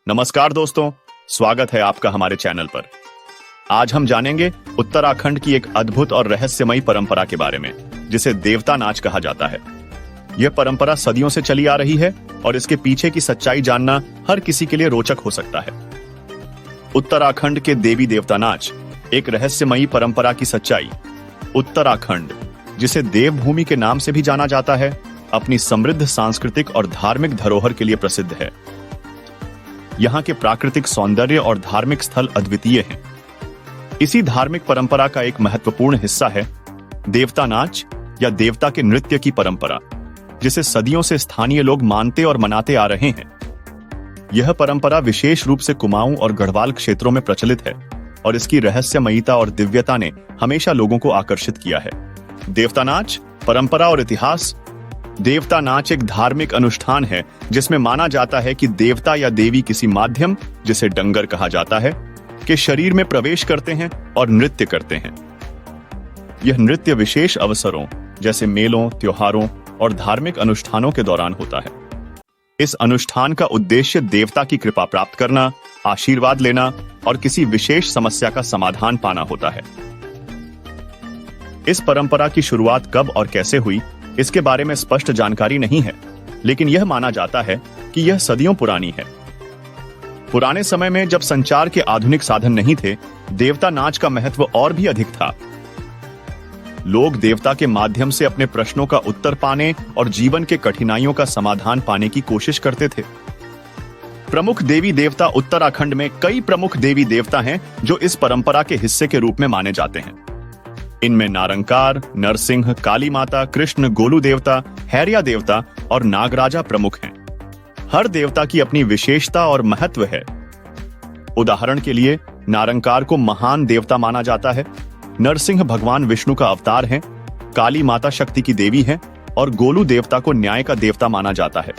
नमस्कार दोस्तों, स्वागत है आपका हमारे चैनल पर। आज हम जानेंगे उत्तराखंड की एक अद्भुत और रहस्यमयी परंपरा के बारे में, जिसे देवता नाच कहा जाता है। यह परंपरा सदियों से चली आ रही है और इसके पीछे की सच्चाई जानना हर किसी के लिए रोचक हो सकता है। उत्तराखंड के देवी देवता नाच एक रहस्यमयी परंपरा की सच्चाई। उत्तराखंड, जिसे देवभूमि के नाम से भी जाना जाता है, अपनी समृद्ध सांस्कृतिक और धार्मिक धरोहर के लिए प्रसिद्ध है। यहाँ के प्राकृतिक सौंदर्य और धार्मिक स्थल अद्वितीय हैं। इसी धार्मिक परंपरा का एक महत्वपूर्ण हिस्सा है देवता नाच या देवता के नृत्य की परंपरा, जिसे सदियों से स्थानीय लोग मानते और मनाते आ रहे हैं। यह परंपरा विशेष रूप से कुमाऊं और गढ़वाल क्षेत्रों में प्रचलित है और इसकी रहस्यमयीता और दिव्यता ने हमेशा लोगों को आकर्षित किया है। देवता नाच, परंपरा और इतिहास। देवता नाच एक धार्मिक अनुष्ठान है जिसमें माना जाता है कि देवता या देवी किसी माध्यम, जिसे डंगर कहा जाता है, के शरीर में प्रवेश करते हैं और नृत्य करते हैं। यह नृत्य विशेष अवसरों जैसे मेलों, त्योहारों और धार्मिक अनुष्ठानों के दौरान होता है। इस अनुष्ठान का उद्देश्य देवता की कृपा प्राप्त करना, आशीर्वाद लेना और किसी विशेष समस्या का समाधान पाना होता है। इस परंपरा की शुरुआत कब और कैसे हुई, इसके बारे में स्पष्ट जानकारी नहीं है, लेकिन यह माना जाता है कि यह सदियों पुरानी है। पुराने समय में जब संचार के आधुनिक साधन नहीं थे, देवता नाच का महत्व और भी अधिक था। लोग देवता के माध्यम से अपने प्रश्नों का उत्तर पाने और जीवन के कठिनाइयों का समाधान पाने की कोशिश करते थे। प्रमुख देवी देवता। उत्तराखंड में कई प्रमुख देवी देवता हैं जो इस परंपरा के हिस्से के रूप में माने जाते हैं। इनमें नारंकार, नरसिंह, काली माता, कृष्ण, गोलू देवता, हैरिया देवता और नागराजा प्रमुख हैं। हर देवता की अपनी विशेषता और महत्व है। उदाहरण के लिए नारंकार को महान देवता माना जाता है, नरसिंह भगवान विष्णु का अवतार हैं, काली माता शक्ति की देवी हैं और गोलू देवता को न्याय का देवता माना जाता है।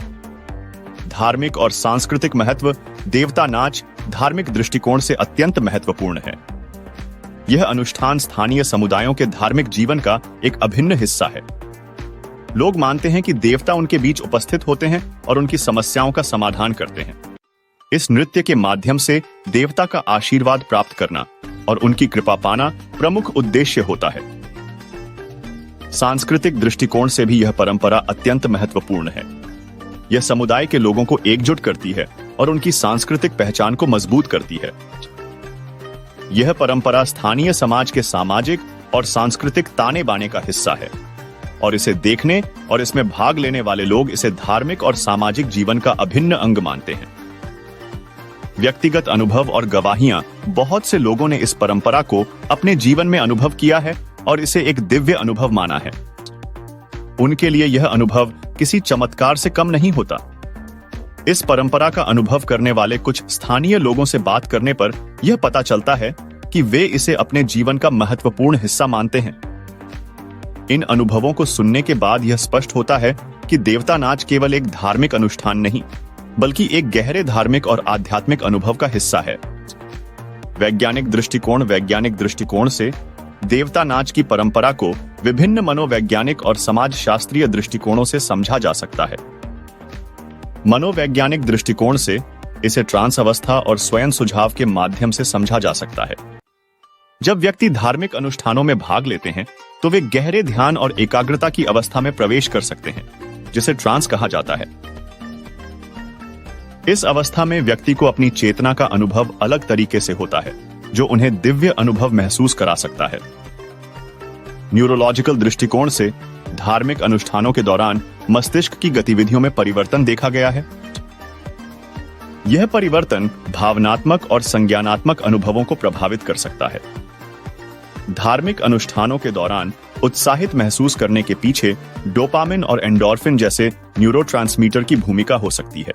धार्मिक और सांस्कृतिक महत्व। देवता नाच धार्मिक दृष्टिकोण से अत्यंत महत्वपूर्ण है। यह अनुष्ठान स्थानीय समुदायों के धार्मिक जीवन का एक अभिन्न हिस्सा है। लोग मानते हैं कि देवता उनके बीच उपस्थित होते हैं और उनकी समस्याओं का समाधान करते हैं। इस नृत्य के माध्यम से देवता का आशीर्वाद प्राप्त करना और उनकी कृपा पाना प्रमुख उद्देश्य होता है। सांस्कृतिक दृष्टिकोण से भी यह परंपरा अत्यंत महत्वपूर्ण है। यह समुदाय के लोगों को एकजुट करती है और उनकी सांस्कृतिक पहचान को मजबूत करती है। यह परंपरा स्थानीय समाज के सामाजिक और सांस्कृतिक ताने बाने का हिस्सा है और इसे देखने और इसमें भाग लेने वाले लोग इसे धार्मिक और सामाजिक जीवन का अभिन्न अंग मानते हैं। व्यक्तिगत अनुभव और गवाहियां। बहुत से लोगों ने इस परंपरा को अपने जीवन में अनुभव किया है और इसे एक दिव्य अनुभव माना है। उनके लिए यह अनुभव किसी चमत्कार से कम नहीं होता। इस परंपरा का अनुभव करने वाले कुछ स्थानीय लोगों से बात करने पर यह पता चलता है कि वे इसे अपने जीवन का महत्वपूर्ण हिस्सा मानते हैं। इन अनुभवों को सुनने के बाद यह स्पष्ट होता है कि देवता नाच केवल एक धार्मिक अनुष्ठान नहीं, बल्कि एक गहरे धार्मिक और आध्यात्मिक अनुभव का हिस्सा है। वैज्ञानिक दृष्टिकोण से देवता नाच की परंपरा को विभिन्न मनोवैज्ञानिक और समाजशास्त्रीय दृष्टिकोणों से समझा जा सकता है। मनोवैज्ञानिक दृष्टिकोण से इसे ट्रांस अवस्था और स्वयं सुझाव के माध्यम से समझा जा सकता है। जब व्यक्ति धार्मिक अनुष्ठानों में भाग लेते हैं तो वे गहरे ध्यान और एकाग्रता की अवस्था में प्रवेश कर सकते हैं, जिसे ट्रांस कहा जाता है। इस अवस्था में व्यक्ति को अपनी चेतना का अनुभव अलग तरीके से होता है, जो उन्हें दिव्य अनुभव महसूस करा सकता है। न्यूरोलॉजिकल दृष्टिकोण से धार्मिक अनुष्ठानों के दौरान मस्तिष्क की गतिविधियों में परिवर्तन देखा गया है। यह परिवर्तन भावनात्मक और संज्ञानात्मक अनुभवों को प्रभावित कर सकता है। धार्मिक अनुष्ठानों के दौरान उत्साहित महसूस करने के पीछे डोपामिन और एंडोर्फिन जैसे न्यूरोट्रांसमीटर की भूमिका हो सकती है,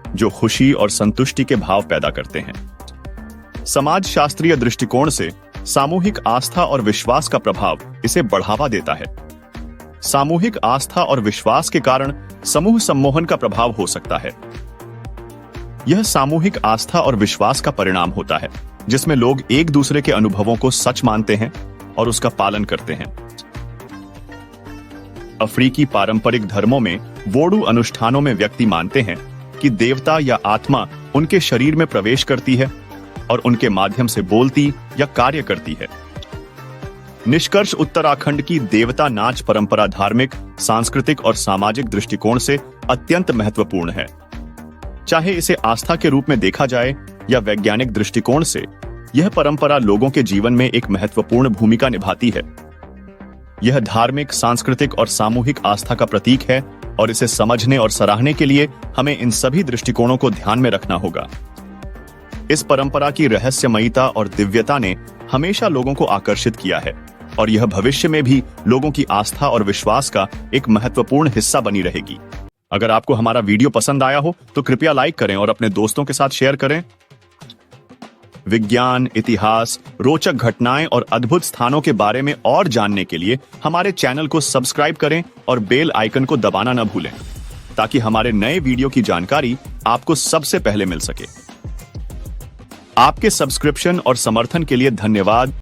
जो खुशी और संतुष्टि के भाव पैदा करते हैं। समाजशास्त्रीय दृष्टिकोण से सामूहिक आस्था और विश्वास का प्रभाव इसे बढ़ावा देता है। सामूहिक आस्था और विश्वास के कारण समूह सम्मोहन का प्रभाव हो सकता है। यह सामूहिक आस्था और विश्वास का परिणाम होता है, जिसमें लोग एक दूसरे के अनुभवों को सच मानते हैं और उसका पालन करते हैं। अफ्रीकी पारंपरिक धर्मों में वोडू अनुष्ठानों में व्यक्ति मानते हैं कि देवता या आत्मा उनके शरीर में प्रवेश करती है और उनके माध्यम से बोलती या कार्य करती है। निष्कर्ष, उत्तराखंड की देवता नाच परंपरा धार्मिक, सांस्कृतिक और सामाजिक दृष्टिकोण से अत्यंत महत्वपूर्ण है। चाहे इसे आस्था के रूप में देखा जाए या वैज्ञानिक दृष्टिकोण से, यह परंपरा लोगों के जीवन में एक महत्वपूर्ण भूमिका निभाती है। यह धार्मिक, सांस्कृतिक और सामूहिक आस्था का प्रतीक है और इसे समझने और सराहने के लिए हमें इन सभी दृष्टिकोणों को ध्यान में रखना होगा। इस परंपरा की रहस्यमयता और दिव्यता ने हमेशा लोगों को आकर्षित किया है और यह भविष्य में भी लोगों की आस्था और विश्वास का एक महत्वपूर्ण हिस्सा बनी रहेगी। अगर आपको हमारा वीडियो पसंद आया हो तो कृपया लाइक करें और अपने दोस्तों के साथ शेयर करें। विज्ञान, इतिहास, रोचक घटनाएं और अद्भुत स्थानों के बारे में और जानने के लिए हमारे चैनल को सब्सक्राइब करें और बेल आइकन को दबाना न भूलें, ताकि हमारे नए वीडियो की जानकारी आपको सबसे पहले मिल सके। आपके सब्सक्रिप्शन और समर्थन के लिए धन्यवाद।